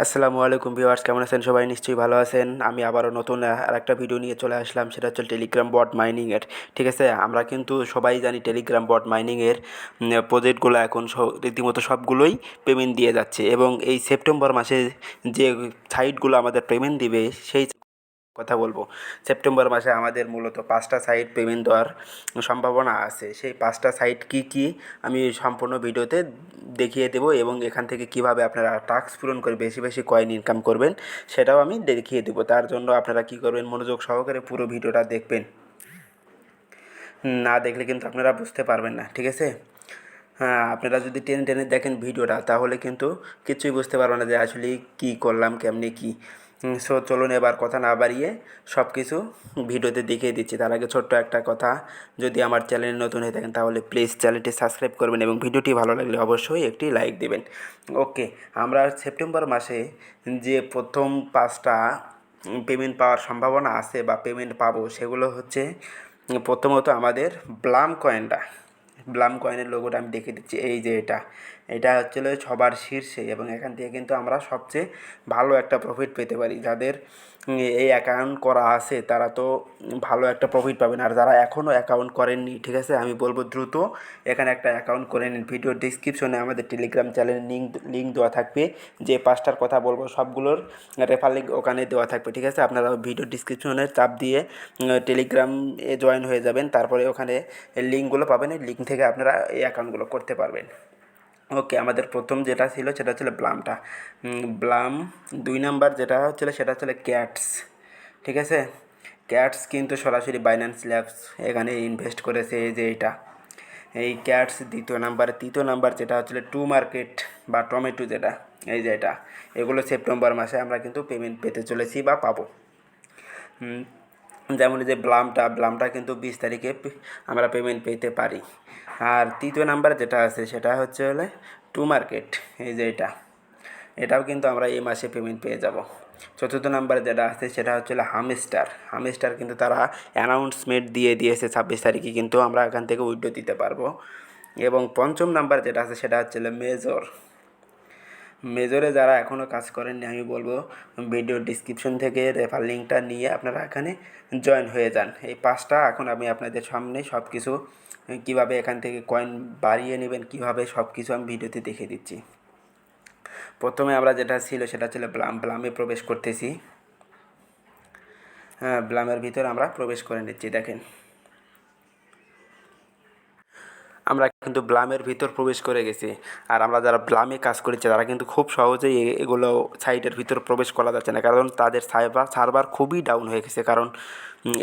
আসসালামু আলাইকুম ভিউয়ার্স, কেমন আছেন সবাই? নিশ্চয়ই ভালো আছেন। আমি আবারও নতুন আরেকটা ভিডিও নিয়ে চলে আসলাম। সেটা হচ্ছে টেলিগ্রাম বট মাইনিংয়ের। ঠিক আছে, আমরা কিন্তু সবাই জানি টেলিগ্রাম বট মাইনিংয়ের প্রজেক্টগুলো এখন রীতিমতো সবগুলোই পেমেন্ট দিয়ে যাচ্ছে, এবং এই সেপ্টেম্বর মাসে যে সাইটগুলো আমাদের পেমেন্ট দিবে সেই কথা বলবো। সেপ্টেম্বর মাসে আমাদের মূলত 5টা সাইট পেমেন্ট দেওয়ার সম্ভাবনা আছে। সেই 5টা সাইট কি কি আমি সম্পূর্ণ ভিডিওতে দেখিয়ে দেবো, এবং এখান থেকে কিভাবে আপনারা টাস্ক পূরণ করে বেশি বেশি কয়েন ইনকাম করবেন সেটাও আমি দেখিয়ে দেবো। তার জন্য আপনারা কি করবেন, মনোযোগ সহকারে পুরো ভিডিওটা দেখবেন। না দেখলে কিন্তু আপনারা বুঝতে পারবেন না, ঠিক আছে? হ্যাঁ, আপনারা যদি টেনে টেনে দেখেন ভিডিওটা, তাহলে কিন্তু কিছুই বুঝতে পারবেন না যে আসলে কী করলাম, কেমনি কী। সো চলুন এবার কথা না বাড়িয়ে সব কিছু ভিডিওতে দেখিয়ে দিচ্ছি। তার আগে ছোট্ট একটা কথা, যদি আমার চ্যানেলে নতুন হয়ে থাকেন তাহলে প্লিজ চ্যানেলটি সাবস্ক্রাইব করবেন, এবং ভিডিওটি ভালো লাগলে অবশ্যই একটি লাইক দেবেন। ওকে, আমরা সেপ্টেম্বর মাসে যে প্রথম 5টা পেমেন্ট পাওয়ার সম্ভাবনা আছে বা পেমেন্ট পাবো, সেগুলো হচ্ছে প্রথমত আমাদের ব্লাম কয়েনটা। ব্লাম কয়েনের লোগোটা আমি দেখে দিচ্ছি। এই যে এটা হচ্ছিল সবার শীর্ষে, এবং এখান থেকে কিন্তু আমরা সবচেয়ে ভালো একটা প্রফিট পেতে পারি। যাদের এই অ্যাকাউন্ট করা আছে তারা তো ভালো একটা প্রফিট পাবেন, আর যারা এখনও অ্যাকাউন্ট করেননি, ঠিক আছে, আমি বলবো দ্রুত এখানে একটা অ্যাকাউন্ট করে নিন। ভিডিওর ডিসক্রিপশনে আমাদের টেলিগ্রাম চ্যানেলের লিঙ্ক দেওয়া থাকবে। যে 5টার কথা বলবো সবগুলোর রেফার লিঙ্ক ওখানে দেওয়া থাকবে, ঠিক আছে? আপনারা ভিডিও ডিসক্রিপশনে চাপ দিয়ে টেলিগ্রামে জয়েন হয়ে যাবেন, তারপরে ওখানে লিঙ্কগুলো পাবেন। এই লিঙ্ক থেকে আপনারা এই অ্যাকাউন্টগুলো করতে পারবেন। ওকে, আমাদের প্রথম যেটা ছিল সেটা হচ্ছিল ব্লামটা। ব্লাম 2 নাম্বার যেটা হচ্ছিল সেটা হচ্ছিল ক্যাটস, ঠিক আছে? ক্যাটস কিন্তু সরাসরি বাইন্যান্স ল্যাবস এখানে ইনভেস্ট করেছে। এই যে এই ক্যাটস দ্বিতীয় নাম্বার। তৃতীয় নাম্বার যেটা হচ্ছিল টু মার্কেট বা টমেটো, যেটা এই যে এগুলো সেপ্টেম্বর মাসে আমরা কিন্তু পেমেন্ট পেতে চলেছি বা পাবো। যেমন এই যে ব্লামটা কিন্তু 20 তারিখে আমরা পেমেন্ট পেতে পারি। আর তৃতীয় নাম্বার যেটা আছে সেটা হচ্ছে হলে টু মার্কেট। এই যে এটাও কিন্তু আমরা এই মাসে পেমেন্ট পেয়ে যাব। চতুর্থ নাম্বার যেটা আছে সেটা হচ্ছে হামস্টার কিন্তু তারা অ্যানাউন্সমেন্ট দিয়ে দিয়েছে 26 তারিখে, কিন্তু আমরা এখান থেকে উইথড্র দিতে পারবো। এবং পঞ্চম নাম্বার যেটা আছে সেটা হচ্ছে মেজরে যারা এখনও কাজ করেননি, আমি বলবো ভিডিও ডিসক্রিপশন থেকে রেফার লিঙ্কটা নিয়ে আপনারা এখানে জয়েন হয়ে যান। এই 5টা এখন আমি আপনাদের সামনে সব কিছু কীভাবে এখান থেকে কয়েন বাড়িয়ে নেবেন, কীভাবে সব কিছু আমি ভিডিওতে দেখে দিচ্ছি। প্রথমে আমরা যেটা ছিল সেটা ছিল ব্লামে প্রবেশ করতেছি। হ্যাঁ, ব্লামের ভিতরে আমরা প্রবেশ করে নিচ্ছি। দেখেন, আমরা কিন্তু ব্লামের ভিতর প্রবেশ করে গেছি। আর আমরা যারা ব্লামে কাজ করেছি তারা কিন্তু খুব সহজেই এগুলো সাইটের ভিতর প্রবেশ করা যাচ্ছে না, কারণ তাদের সার্ভার খুবই ডাউন হয়ে গেছে। কারণ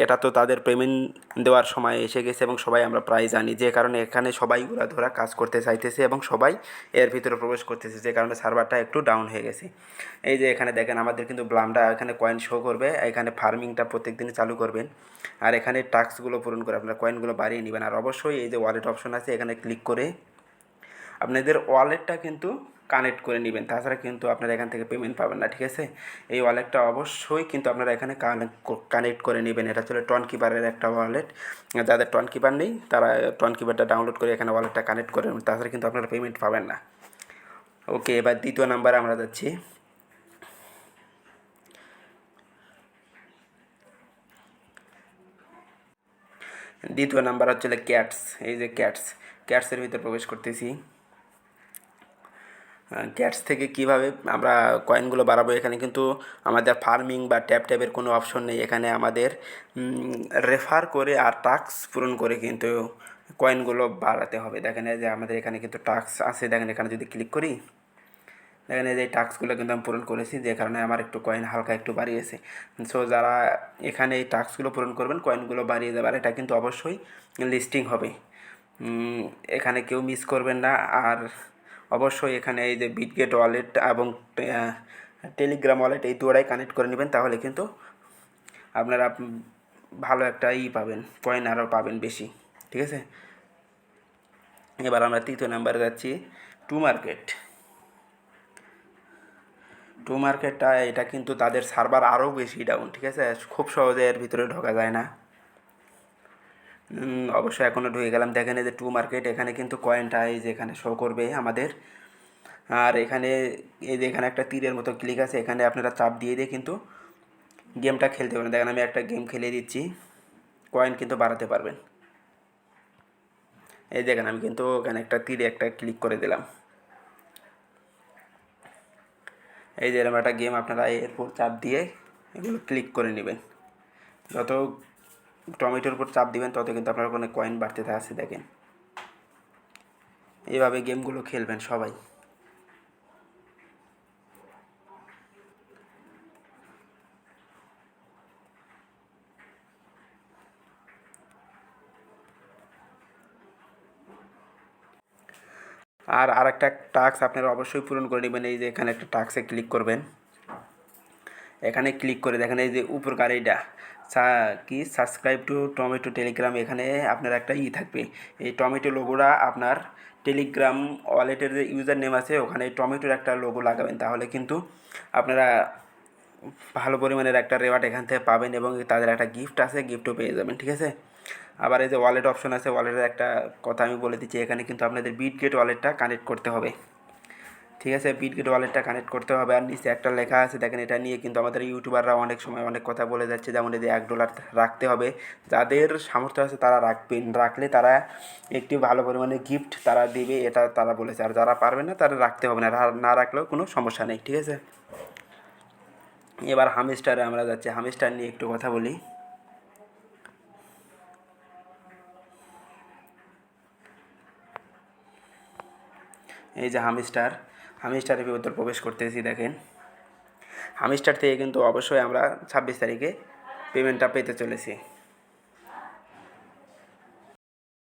এটা তো তাদের পেমেন্ট দেওয়ার সময় এসে গেছে, এবং সবাই আমরা প্রায় জানি, যে কারণে এখানে সবাই ধরা কাজ করতে চাইতেছে এবং সবাই এর ভিতরে প্রবেশ করতেছে, যে কারণে সার্ভারটা একটু ডাউন হয়ে গেছে। এই যে এখানে দেখেন আমাদের কিন্তু ব্লামটা এখানে কয়েন শো করবে। এখানে ফার্মিংটা প্রত্যেক দিনই চালু করবেন, আর এখানে টাস্কগুলো পূরণ করে আপনারা কয়েনগুলো বাড়িয়ে নেবেন। আর অবশ্যই এই যে ওয়ালেট অপশন আছে, এখানে ক্লিক করে আপনাদের ওয়ালেটটা কিন্তু কানেক্ট করে নেবেন, তাছাড়া কিন্তু আপনারা এখান থেকে পেমেন্ট পাবেন না, ঠিক আছে? এই ওয়ালেটটা অবশ্যই কিন্তু আপনারা এখানে কানেক্ট করে নেবেন। এটা ছিল টনকিপারের একটা ওয়ালেট। যাদের টনকিপার নেই তারা টনকিপারটা ডাউনলোড করে এখানে ওয়ালেটটা কানেক্ট করে নেবেন, তাছাড়া কিন্তু আপনারা পেমেন্ট পাবেন না। ওকে, এবার দ্বিতীয় নাম্বারে আমরা যাচ্ছি। দ্বিতীয় নাম্বার হচ্ছে ক্যাটস। এই যে ক্যাটসের ভিতরে প্রবেশ করতেছি। ক্যাটস থেকে কিভাবে আমরা কয়েনগুলো বাড়াবো, এখানে কিন্তু আমাদের ফার্মিং বা ট্যাপের কোনো অপশন নেই। এখানে আমাদের রেফার করে আর টাস্ক পূরণ করে কিন্তু কয়েনগুলো বাড়াতে হবে। দেখেন যে আমাদের এখানে কিন্তু টাস্ক আছে, দেখেন এখানে যদি ক্লিক করি, দেখেন এই যে টাস্কগুলো কিন্তু আমি পূরণ করেছি, যে কারণে আমার একটু কয়েন হালকা একটু বাড়িয়েছে। সো যারা এখানে এই টাস্কগুলো পূরণ করবেন কয়েনগুলো বাড়িয়ে যাবে, আর এটা কিন্তু অবশ্যই লিস্টিং হবে। এখানে কেউ মিস করবেন না। আর অবশ্যই এখানে এই যে বিটগেট ওয়ালেট এবং টেলিগ্রাম ওয়ালেট, এই দুটোটাই কানেক্ট করে নেবেন, তাহলে কিন্তু আপনারা ভালো একটা পাবেন, কয়েন আরও পাবেন বেশি, ঠিক আছে? এবার আমরা তৃতীয় নাম্বারে যাচ্ছি, টু মার্কেটটা এটা কিন্তু তাদের সার্ভার আরও বেশি ডাউন, ঠিক আছে? খুব সহজে এর ভিতরে ঢোকা যায় না। অবশ্যই এখনও ঢুকে গেলাম। দেখেন এই যে টু মার্কেট, এখানে কিন্তু কয়েনটা এই যে এখানে শো করবে আমাদের আর এখানে এই যে এখানে একটা তীরের মতো ক্লিক আছে, এখানে আপনারা চাপ দিয়ে দিয়ে কিন্তু গেমটা খেলতে পারেন। দেখেন আমি একটা গেম খেলে দিচ্ছি, কয়েন কিন্তু বাড়াতে পারবেন। এই দেখেন আমি কিন্তু ওখানে একটা তীরে একটা ক্লিক করে দিলাম। এই যে এরকম একটা গেম আপনারা এরপর চাপ দিয়ে এগুলো ক্লিক করে নেবেন। যত টমেটোর উপর চাপ দিবেন তত কিন্তু আপনার কোনো কয়েন বাড়তে থাকছে দেখেন। এইভাবে গেমগুলো খেলবেন সবাই। আর আরেকটা টাস্ক আপনারা অবশ্যই পূরণ করে নেবেন। এই যে এখানে একটা টাস্কে ক্লিক করবেন, এখানে ক্লিক করে দেখেন এই যে উপর গাড়িটা কি সাবস্ক্রাইব টু টমেটো টেলিগ্রাম, এখানে আপনার একটা থাকবে। এই টমেটো লোগোটা আপনার টেলিগ্রাম ওয়ালেটের যে ইউজার নেম আছে ওখানে টমেটোর একটা লোগো লাগাবেন, তাহলে কিন্তু আপনারা ভালো পরিমাণের একটা রেওয়ার্ড এখান থেকে পাবেন এবং তাদের একটা গিফট আছে, গিফটও পেয়ে যাবেন, ঠিক আছে। আবার এই যে ওয়ালেট অপশন আছে, ওয়ালেটের একটা কথা আমি বলে দিচ্ছি, এখানে কিন্তু আপনাদের বিটগেট ওয়ালেটটা কানেক্ট করতে হবে, ঠিক আছে। বিটগেট ওয়ালেটটা কানেক্ট করতে হবে। আর নিচে একটা লেখা আছে দেখেন, এটা নিয়ে কিন্তু আমাদের ইউটিউবাররা অনেক সময় অনেক কথা বলে যাচ্ছে, যেমন এই যে $1 রাখতে হবে। যাদের সামর্থ্য আছে তারা রাখবেন, রাখলে তারা একটি ভালো পরিমাণে গিফট তারা দেবে, এটা তারা বলেছে। আর যারা পারবে না তারা রাখতে হবে না, না রাখলেও কোনো সমস্যা নেই, ঠিক আছে। এবার হামস্টারে আমরা যাচ্ছি, হামস্টার নিয়ে একটু কথা বলি। এই যে হামস্টারের ভিতর প্রবেশ করতেছি দেখেন। হামস্টার থেকে কিন্তু অবশ্যই আমরা 26 তারিখে পেমেন্টটা পেতে চলেছি।